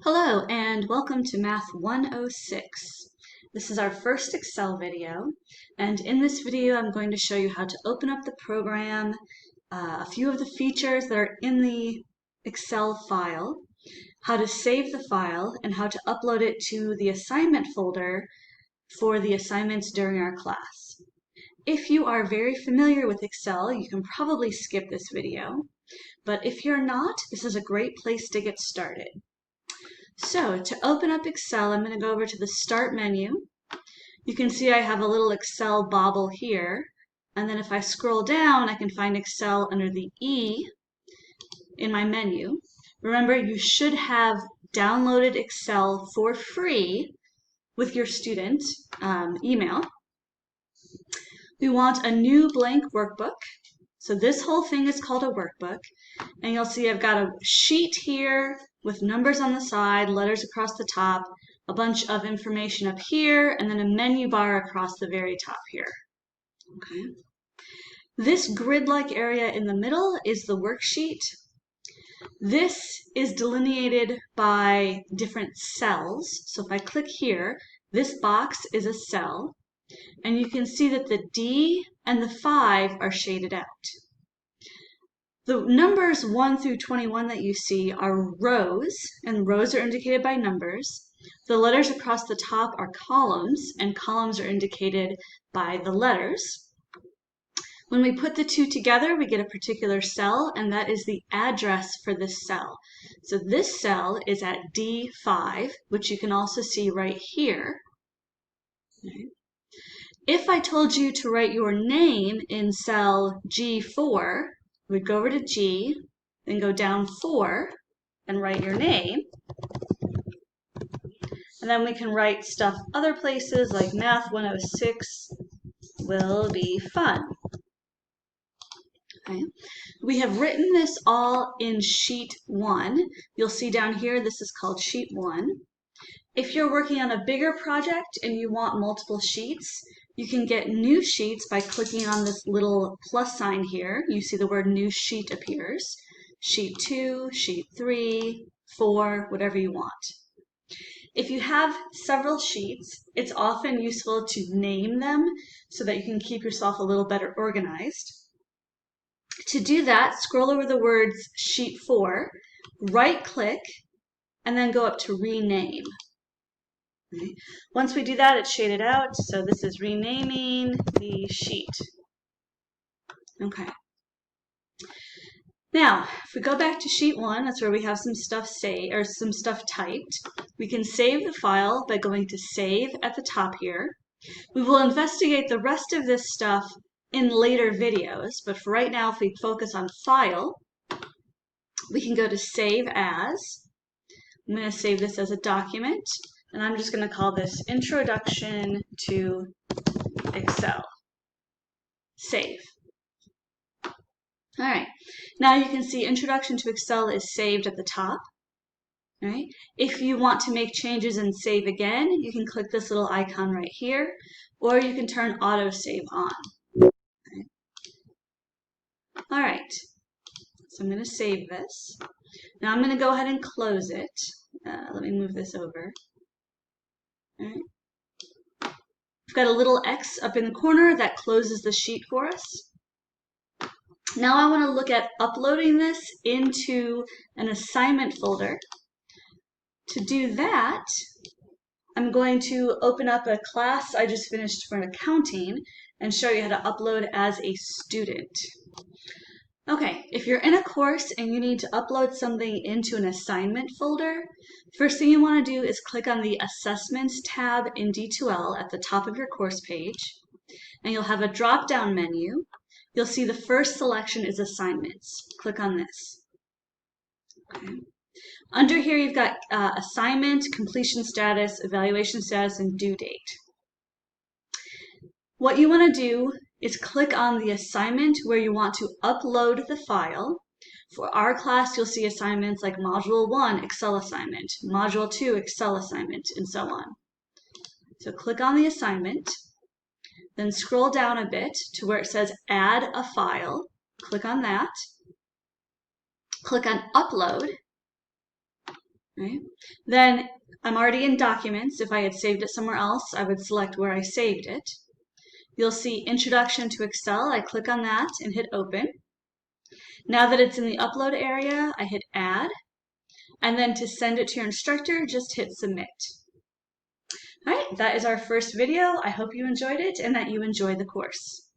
Hello and welcome to Math 106. This is our first Excel video, and in this video I'm going to show you how to open up the program, a few of the features that are in the Excel file, how to save the file, and how to upload it to the assignment folder for the assignments during our class. If you are very familiar with Excel, you can probably skip this video, but if you're not, this is a great place to get started. So to open up Excel, I'm going to go over to the Start menu. You can see I have a little Excel bobble here. And then if I scroll down, I can find Excel under the E in my menu. Remember, you should have downloaded Excel for free with your student email. We want a new blank workbook. So this whole thing is called a workbook. And you'll see I've got a sheet here with numbers on the side, letters across the top, a bunch of information up here, and then a menu bar across the very top here. Okay. This grid-like area in the middle is the worksheet. This is delineated by different cells. So if I click here, this box is a cell, and you can see that the D and the 5 are shaded out. The numbers 1 through 21 that you see are rows, and rows are indicated by numbers. The letters across the top are columns, and columns are indicated by the letters. When we put the two together, we get a particular cell, and that is the address for this cell. So this cell is at D5, which you can also see right here. Okay. If I told you to write your name in cell G4, we'd go over to G, then go down 4, and write your name. And then we can write stuff other places like Math 106 will be fun. Okay. We have written this all in Sheet 1. You'll see down here this is called Sheet 1. If you're working on a bigger project and you want multiple sheets, you can get new sheets by clicking on this little plus sign here. You see the word new sheet appears. Sheet 2, sheet 3, 4, whatever you want. If you have several sheets, it's often useful to name them so that you can keep yourself a little better organized. To do that, scroll over the words sheet 4, right click, and then go up to rename. Okay. Once we do that, it's shaded out. So this is renaming the sheet. Okay. Now, if we go back to sheet 1, that's where we have some stuff typed. We can save the file by going to Save at the top here. We will investigate the rest of this stuff in later videos, but for right now, if we focus on File, we can go to Save As. I'm going to save this as a document. And I'm just going to call this Introduction to Excel. Save. All right. Now you can see Introduction to Excel is saved at the top. All right. If you want to make changes and save again, you can click this little icon right here, or you can turn Auto Save on. Okay. All right. So I'm going to save this. Now I'm going to go ahead and close it. Let me move this over. All right. We've got a little X up in the corner that closes the sheet for us. Now I want to look at uploading this into an assignment folder. To do that, I'm going to open up a class I just finished for accounting and show you how to upload as a student. Okay, if you're in a course and you need to upload something into an assignment folder, first thing you want to do is click on the Assessments tab in D2L at the top of your course page, and you'll have a drop-down menu. You'll see the first selection is Assignments. Click on this. Okay. Under here you've got Assignment, Completion Status, Evaluation Status, and Due Date. What you want to do is click on the assignment where you want to upload the file. For our class, you'll see assignments like Module 1, Excel assignment, Module 2, Excel assignment, and so on. So click on the assignment, then scroll down a bit to where it says Add a File. Click on that. Click on Upload. right? Then I'm already in Documents. If I had saved it somewhere else, I would select where I saved it. You'll see Introduction to Excel. I click on that and hit Open. Now that it's in the Upload area, I hit Add. And then to send it to your instructor, just hit Submit. All right, that is our first video. I hope you enjoyed it and that you enjoy the course.